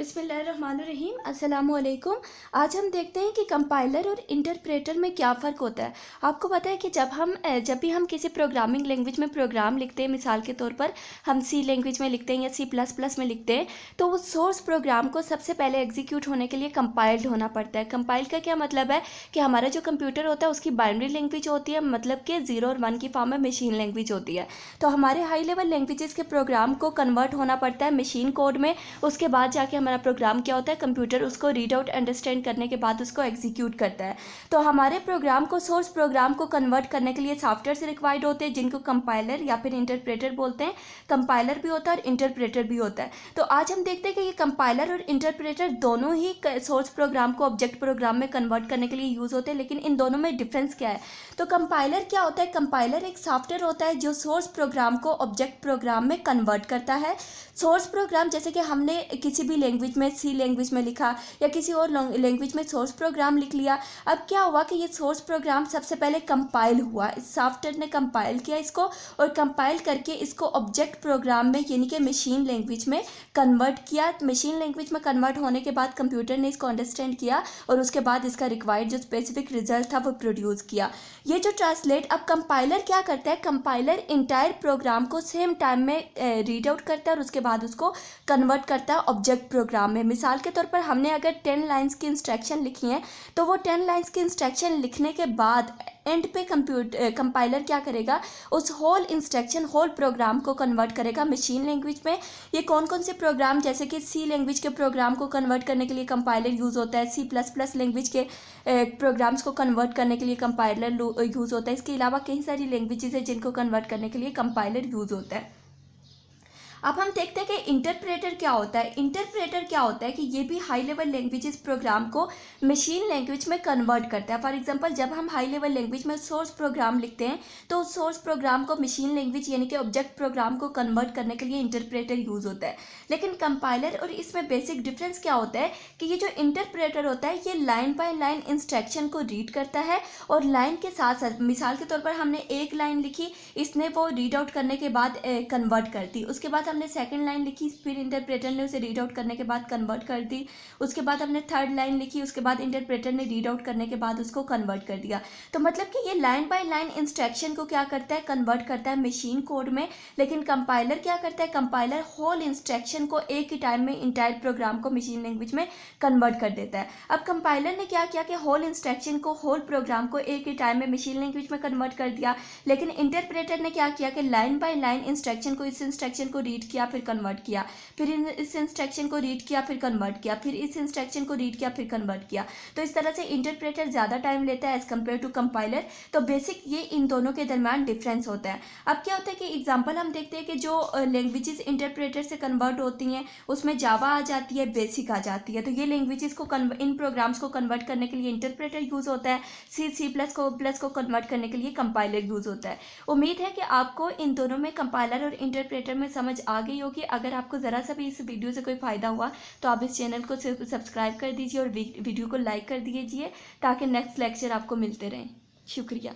बिस्मिल्लाहिर्रहमानिर्रहीम अस्सलामुअलैकुम। आज हम देखते हैं कि कंपाइलर और इंटरप्रेटर में क्या फ़र्क होता है। आपको पता है कि जब भी हम किसी प्रोग्रामिंग लैंग्वेज में प्रोग्राम लिखते हैं, मिसाल के तौर पर हम सी लैंग्वेज में लिखते हैं या C++ में लिखते हैं, तो वो सोर्स प्रोग्राम को सबसे पहले एग्जीक्यूट होने के लिए कंपाइल्ड होना पड़ता है। कंपाइल का क्या मतलब है कि हमारा जो कंप्यूटर होता है उसकी बाइनरी लैंग्वेज होती है, मतलब कि 0 और 1 की फॉर्म में मशीन लैंग्वेज होती है। तो हमारे हाई लेवल लैंग्वेजेस के प्रोग्राम को कन्वर्ट होना पड़ता है मशीन कोड में। उसके बाद जाके हमारा प्रोग्राम क्या होता है, कंप्यूटर उसको रीड आउट अंडरस्टैंड करने के बाद उसको एग्जीक्यूट करता है। तो हमारे प्रोग्राम को, सोर्स प्रोग्राम को कन्वर्ट करने के लिए सॉफ्टवेयर रिक्वायर्ड होते हैं जिनको कंपाइलर या फिर इंटरप्रेटर बोलते हैं। कंपाइलर भी होता है और इंटरप्रेटर भी होता है। तो आज हम देखते हैं कि ये कंपाइलर और इंटरप्रेटर दोनों ही सोर्स प्रोग्राम को ऑब्जेक्ट प्रोग्राम में कन्वर्ट करने के लिए यूज़ होते हैं, लेकिन इन दोनों में डिफरेंस क्या है। तो कंपाइलर क्या होता है, कंपाइलर एक सॉफ्टवेयर होता है जो सोर्स प्रोग्राम को ऑब्जेक्ट प्रोग्राम में कन्वर्ट करता है। सोर्स प्रोग्राम जैसे कि हमने किसी भी लैंग्वेज में, सी लैंग्वेज में लिखा या किसी और लैंग्वेज में सोर्स प्रोग्राम लिख लिया। अब क्या हुआ कि ये सोर्स प्रोग्राम सबसे पहले कंपाइल हुआ, इस सॉफ्टवेयर ने कंपाइल किया इसको और कंपाइल करके इसको ऑब्जेक्ट प्रोग्राम में यानी कि मशीन लैंग्वेज में कन्वर्ट किया। मशीन लैंग्वेज में कन्वर्ट होने के बाद कंप्यूटर ने इसको अंडरस्टैंड किया और उसके बाद इसका रिक्वायर्ड जो स्पेसिफिक रिजल्ट था वो प्रोड्यूस किया। ये जो ट्रांसलेट, अब कंपाइलर क्या करता है, कंपाइलर इंटायर प्रोग्राम को सेम टाइम में रीड आउट करता है और उसके बाद उसको कन्वर्ट करता है ऑब्जेक्ट प्रोग्राम में। मिसाल के तौर पर हमने अगर 10 लाइंस की इंस्ट्रक्शन लिखी हैं तो वो 10 लाइंस की इंस्ट्रक्शन लिखने के बाद एंड पे कंपाइलर क्या करेगा, उस होल इंस्ट्रक्शन, होल प्रोग्राम को कन्वर्ट करेगा मशीन लैंग्वेज में। ये कौन कौन से प्रोग्राम, जैसे कि सी लैंग्वेज के प्रोग्राम को कन्वर्ट करने के लिए कंपाइलर यूज़ होता है, C++ लैंग्वेज के प्रोग्राम्स को कन्वर्ट करने के लिए कंपाइलर यूज़ होता है। इसके अलावा कई सारी लैंग्वेजेस हैं जिनको कन्वर्ट करने के लिए कंपाइलर यूज़ होता है। अब हम देखते हैं कि इंटरप्रेटर क्या होता है। इंटरप्रेटर क्या होता है कि ये भी हाई लेवल लैंग्वेजेस प्रोग्राम को मशीन लैंग्वेज में कन्वर्ट करता है। फॉर एग्जांपल, जब हम हाई लेवल लैंग्वेज में सोर्स प्रोग्राम लिखते हैं तो उस सोर्स प्रोग्राम को मशीन लैंग्वेज यानी कि ऑब्जेक्ट प्रोग्राम को कन्वर्ट करने के लिए इंटरप्रेटर यूज़ होता है। लेकिन कंपाइलर और इसमें बेसिक डिफरेंस क्या होता है कि ये जो इंटरप्रेटर होता है ये लाइन बाय लाइन इंस्ट्रक्शन को रीड करता है और लाइन के साथ साथ, मिसाल के तौर पर हमने एक लाइन लिखी, इसने वो रीड आउट करने के बाद कन्वर्ट कर दी। उसके बाद हमने सेकंड लाइन लिखी, फिर इंटरप्रेटर ने उसे रीड आउट करने के बाद कन्वर्ट कर दी। उसके बाद हमने थर्ड लाइन लिखी, उसके बाद इंटरप्रेटर ने रीड आउट करने के बाद उसको कन्वर्ट कर दिया। तो मतलब कि ये लाइन बाय लाइन इंस्ट्रक्शन को क्या करता है, कन्वर्ट करता है मशीन कोड में। लेकिन कंपाइलर क्या करता है, कंपाइलर होल इंस्ट्रक्शन को एक ही टाइम में इंटायर प्रोग्राम को मशीन लैंग्वेज में कन्वर्ट कर देता है। अब कंपाइलर ने क्या किया कि होल इंस्ट्रक्शन को, होल प्रोग्राम को एक ही टाइम में मशीन लैंग्वेज में कन्वर्ट कर दिया। लेकिन इंटरप्रेटर ने क्या किया कि लाइन बाय लाइन इंस्ट्रक्शन को, इस इंस्ट्रक्शन को रीड किया फिर कन्वर्ट किया, फिर इस इंस्ट्रक्शन को रीड किया फिर कन्वर्ट किया, फिर इस इंस्ट्रक्शन को रीड किया फिर कन्वर्ट किया। तो इस तरह से इंटरप्रेटर ज़्यादा टाइम लेता है एज कम्पेयर टू कंपाइलर। तो बेसिक ये इन दोनों के दरमियान डिफरेंस होता है। अब क्या होता है कि एग्जाम्पल हम देखते हैं कि जो लैंग्वेजेस इंटरप्रेटर से कन्वर्ट होती हैं उसमें जावा आ जाती है, बेसिक आ जाती है। तो ये लैंग्वेजेस को इन प्रोग्राम्स को कन्वर्ट करने के लिए इंटरप्रेटर यूज़ होता है। C++ को कन्वर्ट करने के लिए कंपाइलर यूज़ होता है। उम्मीद है कि आपको इन दोनों में, कंपाइलर और इंटरप्रेटर में, समझ आ गई होगी। अगर आपको ज़रा सा भी इस वीडियो से कोई फ़ायदा हुआ तो आप इस चैनल को सब्सक्राइब कर दीजिए और वीडियो को लाइक कर दीजिए ताकि नेक्स्ट लेक्चर आपको मिलते रहें। शुक्रिया।